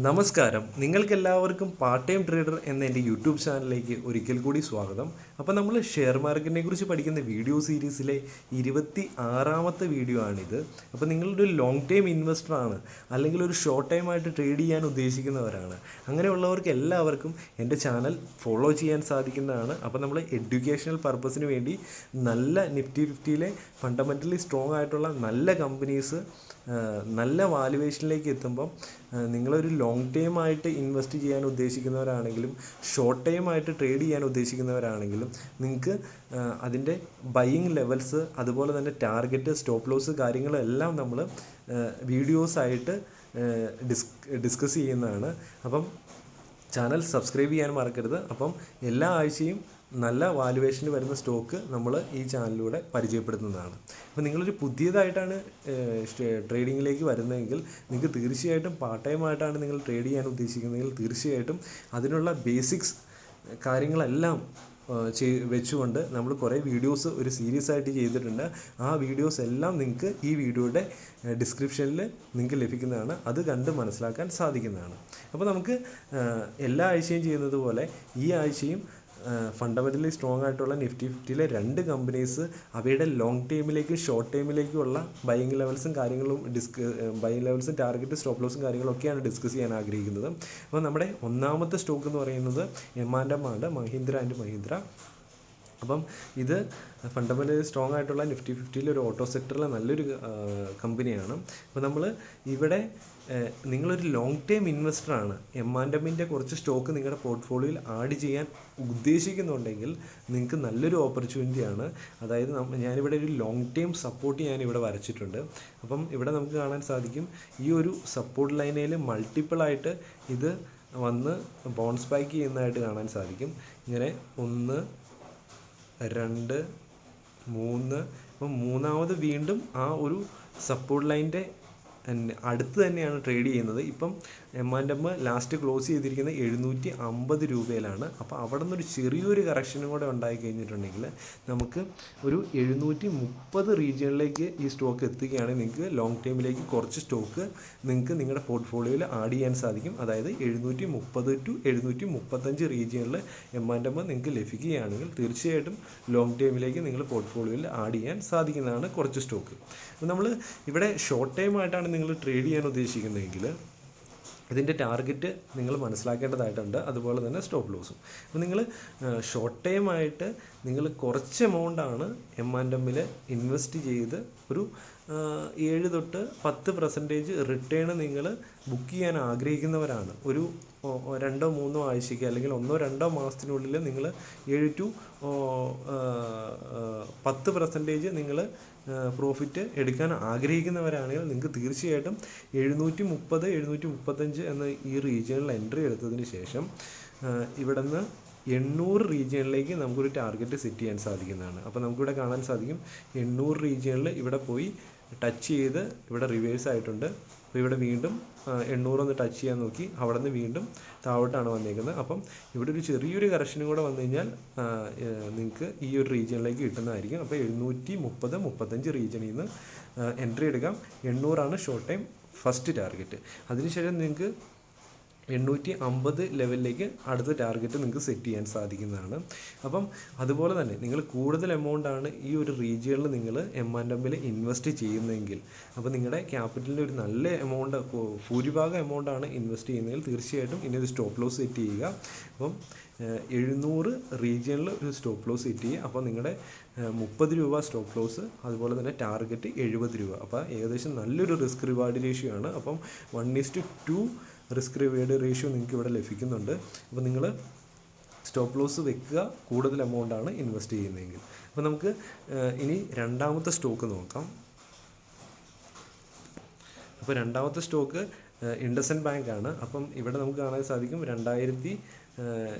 നമസ്കാരം, നിങ്ങൾക്കെല്ലാവർക്കും part time trader എന്ന എൻ്റെ യൂട്യൂബ് ചാനലിലേക്ക് ഒരിക്കൽ കൂടി സ്വാഗതം. അപ്പോൾ നമ്മൾ ഷെയർ മാർക്കറ്റിനെ കുറിച്ച് പഠിക്കുന്ന വീഡിയോ സീരീസിലെ 26ാമത്തെ വീഡിയോ ആണിത്. അപ്പോൾ നിങ്ങളൊരു ലോങ് ടൈം ഇൻവെസ്റ്ററാണ്, അല്ലെങ്കിൽ ഒരു ഷോർട്ട് ടൈം ആയിട്ട് ട്രേഡ് ചെയ്യാൻ ഉദ്ദേശിക്കുന്നവരാണ്. അങ്ങനെയുള്ളവർക്ക് എല്ലാവർക്കും എൻ്റെ ചാനൽ ഫോളോ ചെയ്യാൻ സാധിക്കുന്നതാണ്. അപ്പോൾ നമ്മൾ എഡ്യൂക്കേഷണൽ പർപ്പസിന് വേണ്ടി നല്ല നിഫ്റ്റി 50-ലെ ഫണ്ടമെൻ്റലി സ്ട്രോങ് ആയിട്ടുള്ള നല്ല കമ്പനീസ് നല്ല വാല്യുവേഷനിലേക്ക് എത്തുമ്പം നിങ്ങളൊരു ലോങ് ടൈം ആയിട്ട് ഇൻവെസ്റ്റ് ചെയ്യാൻ ഉദ്ദേശിക്കുന്നവരാണെങ്കിലും ഷോർട്ട് ടൈം ആയിട്ട് ട്രേഡ് ചെയ്യാൻ ഉദ്ദേശിക്കുന്നവരാണെങ്കിലും നിങ്ങൾക്ക് അതിൻ്റെ ബൈയിങ് ലെവൽസ്, അതുപോലെ തന്നെ ടാർഗറ്റ്, സ്റ്റോപ്പ് ലോസ് കാര്യങ്ങളെല്ലാം നമ്മൾ വീഡിയോസായിട്ട് ഡിസ്കസ് ചെയ്യുന്നതാണ്. അപ്പം ചാനൽ സബ്സ്ക്രൈബ് ചെയ്യാൻ മറക്കരുത്. അപ്പം എല്ലാ ആഴ്ചയും നല്ല വാല്യുവേഷന് വരുന്ന സ്റ്റോക്ക് നമ്മൾ ഈ ചാനലിലൂടെ പരിചയപ്പെടുത്തുന്നതാണ്. അപ്പോൾ നിങ്ങളൊരു പുതിയതായിട്ടാണ് ട്രേഡിങ്ങിലേക്ക് വരുന്നതെങ്കിൽ നിങ്ങൾക്ക് തീർച്ചയായിട്ടും പാർട്ട് ടൈം ആയിട്ടാണ് നിങ്ങൾ ട്രേഡ് ചെയ്യാൻ ഉദ്ദേശിക്കുന്നതെങ്കിൽ തീർച്ചയായിട്ടും അതിനുള്ള ബേസിക്സ് കാര്യങ്ങളെല്ലാം വെച്ചുകൊണ്ട് നമ്മൾ കുറേ വീഡിയോസ് ഒരു സീരീസ് ആയിട്ട് ചെയ്തിട്ടുണ്ട്. ആ വീഡിയോസ് എല്ലാം നിങ്ങൾക്ക് ഈ വീഡിയോയുടെ ഡിസ്ക്രിപ്ഷനിൽ നിങ്ങൾക്ക് ലഭിക്കുന്നതാണ്. അത് കണ്ട് മനസ്സിലാക്കാൻ സാധിക്കുന്നതാണ്. അപ്പോൾ നമുക്ക് എല്ലാ ആഴ്ചയും ചെയ്യുന്നത് പോലെ ഈ ആഴ്ചയും ഫണ്ടമെൻ്റലി സ്ട്രോങ് ആയിട്ടുള്ള നിഫ്റ്റി 50-ലെ 2 കമ്പനീസ് അവയുടെ ലോങ് ടൈമിലേക്കും ഷോർട്ട് ടൈമിലേക്കുമുള്ള ബൈയിങ് ലെവൽസും കാര്യങ്ങളും ബൈയിങ് ലെവൽസും ടാർഗറ്റ്, സ്റ്റോപ്പ് ലോസും കാര്യങ്ങളൊക്കെയാണ് ഡിസ്കസ് ചെയ്യാൻ ആഗ്രഹിക്കുന്നത്. അപ്പോൾ നമ്മുടെ ഒന്നാമത്തെ സ്റ്റോക്ക് എന്ന് പറയുന്നത് M&M ആണ്, മഹീന്ദ്ര ആൻഡ് മഹീന്ദ്ര. അപ്പം ഇത് ഫണ്ടമെൻ്റലി സ്ട്രോങ് ആയിട്ടുള്ള നിഫ്റ്റി 50-ലെ ഒരു ഓട്ടോ സെക്ടറിലെ നല്ലൊരു കമ്പനിയാണ്. അപ്പോൾ നമ്മൾ ഇവിടെ നിങ്ങളൊരു ലോങ് ടൈം ഇൻവെസ്റ്ററാണ്, M&Mൻ്റെ കുറച്ച് സ്റ്റോക്ക് നിങ്ങളുടെ പോർട്ട്ഫോളിയോയിൽ ആഡ് ചെയ്യാൻ ഉദ്ദേശിക്കുന്നുണ്ടെങ്കിൽ നിങ്ങൾക്ക് നല്ലൊരു ഓപ്പർച്യൂണിറ്റിയാണ്. അതായത് ഞാനിവിടെ ഒരു ലോങ് ടൈം സപ്പോർട്ട് ഞാനിവിടെ വരച്ചിട്ടുണ്ട്. അപ്പം ഇവിടെ നമുക്ക് കാണാൻ സാധിക്കും ഈ ഒരു സപ്പോർട്ട് ലൈനയിൽ മൾട്ടിപ്പിളായിട്ട് ഇത് വന്ന് ബൗൺസ് ബാക്ക് ചെയ്യുന്നതായിട്ട് കാണാൻ സാധിക്കും. ഇങ്ങനെ 1, 2, 3, അപ്പം മൂന്നാമത് വീണ്ടും ആ ഒരു സപ്പോർട്ട് ലൈൻ്റെ അടുത്ത് തന്നെയാണ് ട്രേഡ് ചെയ്യുന്നത്. ഇപ്പം M&M ലാസ്റ്റ് ക്ലോസ് ചെയ്തിരിക്കുന്നത് 750 രൂപയിലാണ്. അപ്പോൾ അവിടെ നിന്നൊരു ചെറിയൊരു കറക്ഷനും കൂടെ ഉണ്ടായി കഴിഞ്ഞിട്ടുണ്ടെങ്കിൽ നമുക്ക് ഒരു 730 റീജിയനിലേക്ക് ഈ സ്റ്റോക്ക് എത്തുകയാണെങ്കിൽ നിങ്ങൾക്ക് ലോങ് ടൈമിലേക്ക് കുറച്ച് സ്റ്റോക്ക് നിങ്ങൾക്ക് നിങ്ങളുടെ പോർട്ട്ഫോളിയോയിൽ ആഡ് ചെയ്യാൻ സാധിക്കും. അതായത് 730 ടു 735 റീജിയനിൽ M&M നിങ്ങൾക്ക് ലഭിക്കുകയാണെങ്കിൽ തീർച്ചയായിട്ടും ലോങ് ടൈമിലേക്ക് നിങ്ങൾ പോർട്ട്ഫോളിയോയിൽ ആഡ് ചെയ്യാൻ സാധിക്കുന്നതാണ് കുറച്ച് സ്റ്റോക്ക്. നമ്മൾ ഇവിടെ ഷോർട്ട് ടൈം ആയിട്ടാണ് നിങ്ങൾ ട്രേഡ് ചെയ്യാൻ ഉദ്ദേശിക്കുന്നതെങ്കിൽ ഇതിൻ്റെ ടാർഗറ്റ് നിങ്ങൾ മനസ്സിലാക്കേണ്ടതായിട്ടുണ്ട്, അതുപോലെ തന്നെ സ്റ്റോപ്പ് ലോസും. അപ്പോൾ നിങ്ങൾ ഷോർട്ട് ടൈം ആയിട്ട് നിങ്ങൾ കുറച്ച് എമൗണ്ടാണ് M&Mൽ ഇൻവെസ്റ്റ് ചെയ്ത് ഒരു 7 തൊട്ട് 10% റിട്ടേൺ നിങ്ങൾ ബുക്ക് ചെയ്യാൻ ആഗ്രഹിക്കുന്നവരാണ്. ഒരു 2-3 ആഴ്ചയ്ക്ക് അല്ലെങ്കിൽ 1-2 മാസത്തിനുള്ളിൽ നിങ്ങൾ 7 ടു 10% നിങ്ങൾ പ്രോഫിറ്റ് എടുക്കാൻ ആഗ്രഹിക്കുന്നവരാണെങ്കിൽ നിങ്ങൾക്ക് തീർച്ചയായിട്ടും 730, 735 എന്ന ഈ റീജിയനിൽ എൻട്രി എടുത്തതിന് ശേഷം ഇവിടെ നിന്ന് 800 റീജിയനിലേക്ക് നമുക്കൊരു ടാർഗറ്റ് സെറ്റ് ചെയ്യാൻ സാധിക്കുന്നതാണ്. അപ്പോൾ നമുക്കിവിടെ കാണാൻ സാധിക്കും 800 റീജിയനിൽ ഇവിടെ പോയി ടച്ച് ചെയ്ത് ഇവിടെ റിവേഴ്സ് ആയിട്ടുണ്ട്. അപ്പോൾ ഇവിടെ വീണ്ടും 800 ഒന്ന് ടച്ച് ചെയ്യാൻ നോക്കി, അവിടെ നിന്ന് വീണ്ടും താഴോട്ടാണ് വന്നേക്കുന്നത്. അപ്പം ഇവിടെ ഒരു ചെറിയൊരു കറക്ഷനും കൂടെ വന്നു കഴിഞ്ഞാൽ നിങ്ങൾക്ക് ഈ ഒരു റീജിയനിലേക്ക് കിട്ടുന്നതായിരിക്കും. അപ്പോൾ 730-35 റീജിയനിൽ നിന്ന് എൻട്രി എടുക്കാം. 800 ഷോർട്ട് ടൈം ഫസ്റ്റ് ടാർഗറ്റ്. അതിനുശേഷം നിങ്ങൾക്ക് 850 ലെവലിലേക്ക് അടുത്ത ടാർഗറ്റ് നിങ്ങൾക്ക് സെറ്റ് ചെയ്യാൻ സാധിക്കുന്നതാണ്. അപ്പം അതുപോലെ തന്നെ നിങ്ങൾ കൂടുതൽ എമൗണ്ടാണ് ഈ ഒരു റീജിയനിൽ നിങ്ങൾ M&Mൽ ഇൻവെസ്റ്റ് ചെയ്യുന്നതെങ്കിൽ, അപ്പോൾ നിങ്ങളുടെ ക്യാപിറ്റലിൻ്റെ ഒരു നല്ല എമൗണ്ട്, ഭൂരിഭാഗം എമൗണ്ടാണ് ഇൻവെസ്റ്റ് ചെയ്യുന്നതെങ്കിൽ തീർച്ചയായിട്ടും ഇനി ഒരു സ്റ്റോപ്പ് ലോസ് സെറ്റ് ചെയ്യുക. അപ്പം 700 റീജിയനിൽ ഒരു സ്റ്റോപ്പ് ലോസ് സെറ്റ് ചെയ്യുക. അപ്പോൾ നിങ്ങളുടെ 30 രൂപ സ്റ്റോപ്പ് ലോസ്, അതുപോലെ തന്നെ ടാർഗറ്റ് 70 രൂപ. അപ്പോൾ ഏകദേശം നല്ലൊരു റിസ്ക് റിവാർഡ് റേഷ്യോ ആണ്. അപ്പം 1:2 റിസ്ക് റിവാർഡ് റേഷ്യോ നിങ്ങൾക്ക് ഇവിടെ ലഭിക്കുന്നുണ്ട്. അപ്പോൾ നിങ്ങൾ സ്റ്റോപ്പ് ലോസ് വെക്കുക കൂടുതൽ എമൗണ്ടാണ് ഇൻവെസ്റ്റ് ചെയ്യുന്നതെങ്കിൽ. അപ്പോൾ നമുക്ക് ഇനി രണ്ടാമത്തെ സ്റ്റോക്ക് നോക്കാം. അപ്പോൾ രണ്ടാമത്തെ സ്റ്റോക്ക് ഇൻഡസ്ഇൻഡ് ബാങ്ക് ആണ്. അപ്പം ഇവിടെ നമുക്ക് കാണാൻ സാധിക്കും 2020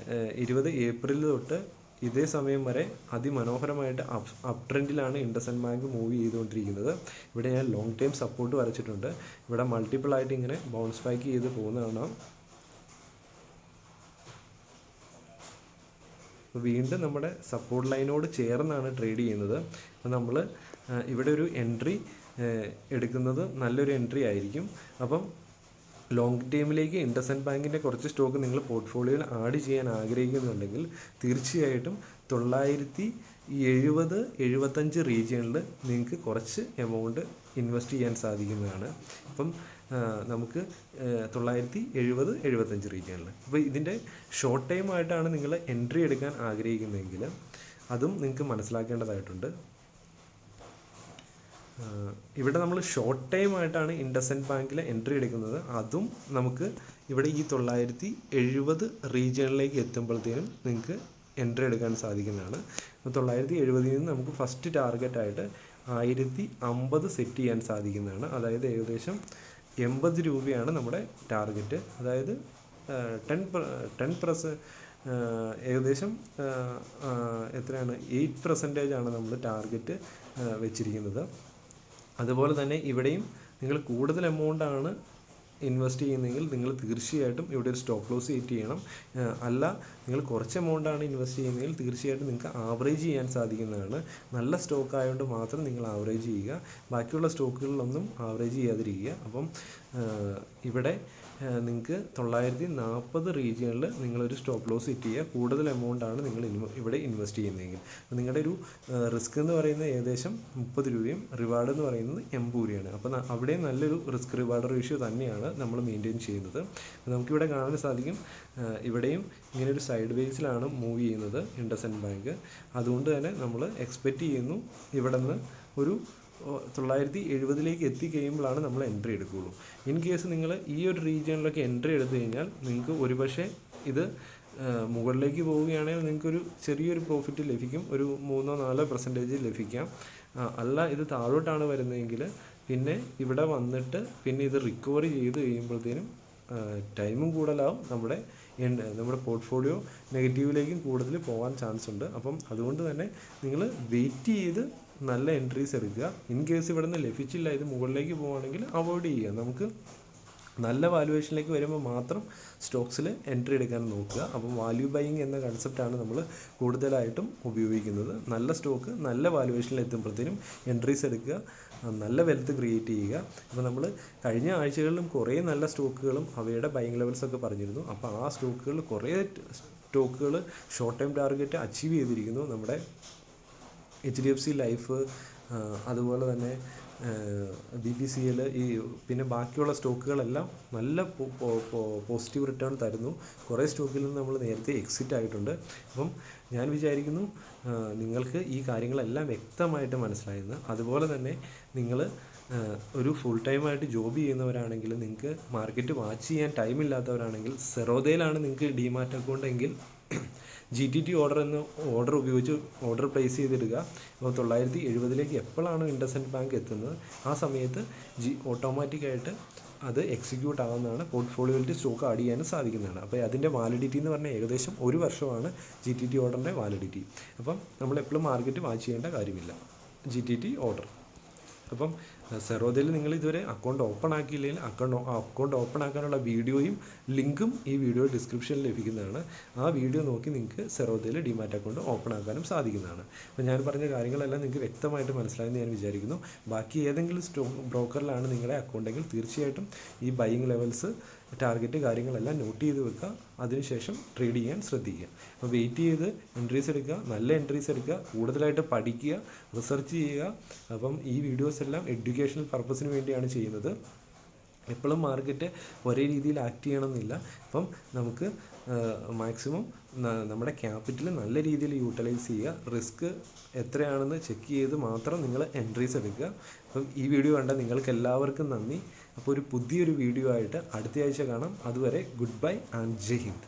ഏപ്രിൽ തൊട്ട് ഇതേ സമയം വരെ അതിമനോഹരമായിട്ട് അപ് ട്രെൻഡിലാണ് ഇൻഡസ്ഇൻഡ് ബാങ്ക് മൂവ് ചെയ്തുകൊണ്ടിരിക്കുന്നത്. ഇവിടെ ഞാൻ ലോങ് ടൈം സപ്പോർട്ട് വരച്ചിട്ടുണ്ട്. ഇവിടെ മൾട്ടിപ്പിളായിട്ട് ഇങ്ങനെ ബൗൺസ് ബാക്ക് ചെയ്ത് പോകുന്നതാണ്. വീണ്ടും നമ്മുടെ സപ്പോർട്ട് ലൈനോട് ചേർന്നാണ് ട്രേഡ് ചെയ്യുന്നത്. അപ്പോൾ നമ്മൾ ഇവിടെ ഒരു എൻട്രി എടുക്കുന്നത് നല്ലൊരു എൻട്രി ആയിരിക്കും. അപ്പം ലോങ് ടൈമിലേക്ക് ഇൻഡസ്ഇൻഡ് ബാങ്കിൻ്റെ കുറച്ച് സ്റ്റോക്ക് നിങ്ങൾ പോർട്ട്ഫോളിയോയിൽ ആഡ് ചെയ്യാൻ ആഗ്രഹിക്കുന്നുണ്ടെങ്കിൽ തീർച്ചയായിട്ടും 970-75 റീജിയണിൽ നിങ്ങൾക്ക് കുറച്ച് എമൗണ്ട് ഇൻവെസ്റ്റ് ചെയ്യാൻ സാധിക്കുന്നതാണ്. അപ്പം നമുക്ക് 970-75 റീജിയണിൽ. അപ്പോൾ ഇതിൻ്റെ ഷോർട്ട് ടൈം ആയിട്ടാണ് നിങ്ങൾ എൻട്രി എടുക്കാൻ ആഗ്രഹിക്കുന്നതെങ്കിൽ അതും നിങ്ങൾക്ക് മനസ്സിലാക്കേണ്ടതായിട്ടുണ്ട്. ഇവിടെ നമ്മൾ ഷോർട്ട് ടൈം ആയിട്ടാണ് ഇൻഡസ്ഇൻഡ് ബാങ്കിൽ എൻട്രി എടുക്കുന്നത്. അതും നമുക്ക് ഇവിടെ ഈ 970 റീജിയണിലേക്ക് എത്തുമ്പോഴത്തേനും നിങ്ങൾക്ക് എൻട്രി എടുക്കാൻ സാധിക്കുന്നതാണ്. അപ്പോൾ 970 നിന്ന് നമുക്ക് ഫസ്റ്റ് ടാർഗറ്റായിട്ട് 1050 സെറ്റ് ചെയ്യാൻ സാധിക്കുന്നതാണ്. അതായത് ഏകദേശം 80 രൂപയാണ് നമ്മുടെ ടാർഗറ്റ്. അതായത് 10% ഏകദേശം എത്രയാണ് 8% ആണ് നമ്മൾ ടാർഗറ്റ് വെച്ചിരിക്കുന്നത്. അതുപോലെ തന്നെ ഇവിടെയും നിങ്ങൾ കൂടുതൽ എമൗണ്ടാണ് ഇൻവെസ്റ്റ് ചെയ്യുന്നതെങ്കിൽ നിങ്ങൾ തീർച്ചയായിട്ടും ഇവിടെ ഒരു സ്റ്റോപ്പ് ലോസ് സെറ്റ് ചെയ്യണം. അല്ല നിങ്ങൾ കുറച്ച് എമൗണ്ടാണ് ഇൻവെസ്റ്റ് ചെയ്യുന്നതെങ്കിൽ തീർച്ചയായിട്ടും നിങ്ങൾക്ക് ആവറേജ് ചെയ്യാൻ സാധിക്കുന്നതാണ്. നല്ല സ്റ്റോക്ക് ആയതുകൊണ്ട് മാത്രം നിങ്ങൾ ആവറേജ് ചെയ്യുക, ബാക്കിയുള്ള സ്റ്റോക്കുകളിലൊന്നും ആവറേജ് ചെയ്യാതിരിക്കുക. അപ്പം ഇവിടെ നിങ്ങൾക്ക് 940 റീജിയണിൽ നിങ്ങളൊരു സ്റ്റോപ്പ് ലോസ് സെറ്റ് ചെയ്യുക. കൂടുതൽ എമൗണ്ടാണ് നിങ്ങൾ ഇവിടെ ഇൻവെസ്റ്റ് ചെയ്യുന്നതെങ്കിൽ നിങ്ങളുടെ ഒരു റിസ്ക് എന്ന് പറയുന്നത് ഏകദേശം 30 രൂപയും റിവാർഡ് എന്ന് പറയുന്നത് 80 രൂപയാണ്. അപ്പോൾ അവിടെ നല്ലൊരു റിസ്ക് റിവാർഡ് റേഷ്യോ തന്നെയാണ് നമ്മൾ മെയിൻറ്റെയിൻ ചെയ്യുന്നത്. നമുക്കിവിടെ കാണാൻ സാധിക്കും ഇവിടെയും ഇങ്ങനെ ഒരു സൈഡ് വേസിലാണ് മൂവ് ചെയ്യുന്നത് ഇൻഡസ്ഇൻഡ് ബാങ്ക്. അതുകൊണ്ട് തന്നെ നമ്മൾ എക്സ്പെക്റ്റ് ചെയ്യുന്നു ഇവിടെ നിന്ന് ഒരു 970 എത്തിക്കഴിയുമ്പോഴാണ് നമ്മൾ എൻട്രി എടുക്കുകയുള്ളൂ. ഇൻ കേസ് നിങ്ങൾ ഈ ഒരു റീജിയണിലൊക്കെ എൻട്രി എടുത്തു കഴിഞ്ഞാൽ നിങ്ങൾക്ക് ഒരുപക്ഷെ ഇത് മുകളിലേക്ക് പോവുകയാണെങ്കിൽ നിങ്ങൾക്കൊരു ചെറിയൊരു പ്രോഫിറ്റ് ലഭിക്കും, ഒരു 3-4% ലഭിക്കാം. അല്ല ഇത് താഴോട്ടാണ് വരുന്നതെങ്കിൽ പിന്നെ ഇവിടെ വന്നിട്ട് പിന്നെ ഇത് റിക്കവറി ചെയ്ത് കഴിയുമ്പോഴത്തേനും ടൈമും കൂടുതലാവും, നമ്മുടെ പോർട്ട്ഫോളിയോ നെഗറ്റീവിലേക്കും കൂടുതൽ പോകാൻ ചാൻസ് ഉണ്ട്. അപ്പം അതുകൊണ്ട് തന്നെ നിങ്ങൾ വെയിറ്റ് ചെയ്ത് നല്ല എൻട്രീസ് എടുക്കുക. ഇൻ കേസ് ഇവിടെ നിന്ന് ലഭിച്ചില്ല, ഇത് മുകളിലേക്ക് പോവുകയാണെങ്കിൽ അവോയ്ഡ് ചെയ്യുക. നമുക്ക് നല്ല വാല്യുവേഷനിലേക്ക് വരുമ്പോൾ മാത്രം സ്റ്റോക്സിൽ എൻട്രി എടുക്കാൻ നോക്കുക. അപ്പം വാല്യൂ ബൈയിങ് എന്ന കൺസെപ്റ്റാണ് നമ്മൾ കൂടുതലായിട്ടും ഉപയോഗിക്കുന്നത്. നല്ല സ്റ്റോക്ക് നല്ല വാല്യുവേഷനിൽ എത്തുമ്പോഴത്തേനും എൻട്രീസ് എടുക്കുക, നല്ല വെൽത്ത് ക്രിയേറ്റ് ചെയ്യുക. അപ്പോൾ നമ്മൾ കഴിഞ്ഞ ആഴ്ചകളിലും കുറേ നല്ല സ്റ്റോക്കുകളും അവയുടെ ബൈയിങ് ലെവൽസൊക്കെ പറഞ്ഞിരുന്നു. അപ്പോൾ ആ സ്റ്റോക്കുകൾ കുറേ സ്റ്റോക്കുകൾ ഷോർട്ട് ടൈം ടാർഗറ്റ് അച്ചീവ് ചെയ്തിരിക്കുന്നു. നമ്മുടെ HDFC ലൈഫ്, അതുപോലെ തന്നെ BPCL, ഈ പിന്നെ ബാക്കിയുള്ള സ്റ്റോക്കുകളെല്ലാം നല്ല പോസിറ്റീവ് റിട്ടേൺ തരുന്നു. കുറേ സ്റ്റോക്കിൽ നിന്ന് നമ്മൾ നേരത്തെ എക്സിറ്റ് ആയിട്ടുണ്ട്. അപ്പം ഞാൻ വിചാരിക്കുന്നു നിങ്ങൾക്ക് ഈ കാര്യങ്ങളെല്ലാം വ്യക്തമായിട്ട് മനസ്സിലായെന്ന്. അതുപോലെ തന്നെ നിങ്ങൾ ഒരു ഫുൾ ടൈമായിട്ട് ജോബ് ചെയ്യുന്നവരാണെങ്കിൽ, നിങ്ങൾക്ക് മാർക്കറ്റ് വാച്ച് ചെയ്യാൻ ടൈമില്ലാത്തവരാണെങ്കിൽ, സെറോദയിലാണ് നിങ്ങൾക്ക് ഡിമാറ്റ് അക്കൗണ്ട് എങ്കിൽ GTT ഓർഡർ ഉപയോഗിച്ച് ഓർഡർ പ്ലേസ് ചെയ്തിടുക. അപ്പോൾ 970 എപ്പോഴാണ് ഇൻഡസ്ഇൻഡ് ബാങ്ക് എത്തുന്നത് ആ സമയത്ത് ഓട്ടോമാറ്റിക്കായിട്ട് അത് എക്സിക്യൂട്ട് ആവുന്നതാണ്. പോർട്ട്ഫോളിയോയിൽ സ്റ്റോക്ക് ആഡ് ചെയ്യാനും സാധിക്കുന്നതാണ്. അപ്പോൾ അതിൻ്റെ വാലിഡിറ്റി എന്ന് പറഞ്ഞാൽ ഏകദേശം 1 വർഷമാണ് GTT ഓർഡറിൻ്റെ വാലിഡിറ്റി. അപ്പം നമ്മൾ എപ്പോഴും മാർക്കറ്റ് വാച്ച് ചെയ്യേണ്ട കാര്യമില്ല GTT ഓർഡർ. അപ്പം സെറോദയിൽ നിങ്ങൾ ഇതുവരെ അക്കൗണ്ട് ഓപ്പൺ ആക്കിയില്ലെങ്കിൽ അക്കൗണ്ട് ഓപ്പൺ ആക്കാനുള്ള വീഡിയോയും ലിങ്കും ഈ വീഡിയോ ഡിസ്ക്രിപ്ഷനിൽ ലഭിക്കുന്നതാണ്. ആ വീഡിയോ നോക്കി നിങ്ങൾക്ക് സെറോദയിൽ ഡിമാറ്റ് അക്കൗണ്ട് ഓപ്പൺ ആക്കാനും സാധിക്കുന്നതാണ്. അപ്പോൾ ഞാൻ പറഞ്ഞ കാര്യങ്ങളെല്ലാം നിങ്ങൾക്ക് വ്യക്തമായിട്ട് മനസ്സിലായെന്ന് ഞാൻ വിചാരിക്കുന്നു. ബാക്കി ഏതെങ്കിലും സ്റ്റോക്ക് ബ്രോക്കറിലാണ് നിങ്ങളുടെ അക്കൗണ്ടെങ്കിൽ തീർച്ചയായിട്ടും ഈ ബൈയിങ് ലെവൽസ്, ടാർഗറ്റ് കാര്യങ്ങളെല്ലാം നോട്ട് ചെയ്ത് വെക്കുക. അതിനുശേഷം ട്രേഡ് ചെയ്യാൻ ശ്രദ്ധിക്കുക. അപ്പോൾ വെയിറ്റ് ചെയ്ത് എൻട്രീസ് എടുക്കുക, നല്ല എൻട്രീസ് എടുക്കുക, കൂടുതലായിട്ട് പഠിക്കുക, റിസർച്ച് ചെയ്യുക. അപ്പം ഈ വീഡിയോസ് എല്ലാം എഡ്യൂക്കേഷണൽ പർപ്പസിന് വേണ്ടിയാണ് ചെയ്യുന്നത്. എപ്പോഴും മാർക്കറ്റ് ഒരേ രീതിയിൽ ആക്ട് ചെയ്യണമെന്നില്ല. അപ്പം നമുക്ക് മാക്സിമം നമ്മുടെ ക്യാപിറ്റൽ നല്ല രീതിയിൽ യൂട്ടിലൈസ് ചെയ്യുക. റിസ്ക് എത്രയാണെന്ന് ചെക്ക് ചെയ്ത് മാത്രം നിങ്ങൾ എൻട്രീസ് എടുക്കുക. അപ്പം ഈ വീഡിയോ കണ്ട നിങ്ങൾക്ക് എല്ലാവർക്കും നന്ദി. അപ്പോൾ ഒരു പുതിയൊരു വീഡിയോ ആയിട്ട് അടുത്ത ആഴ്ച കാണാം. അതുവരെ goodbye and Jai Hind.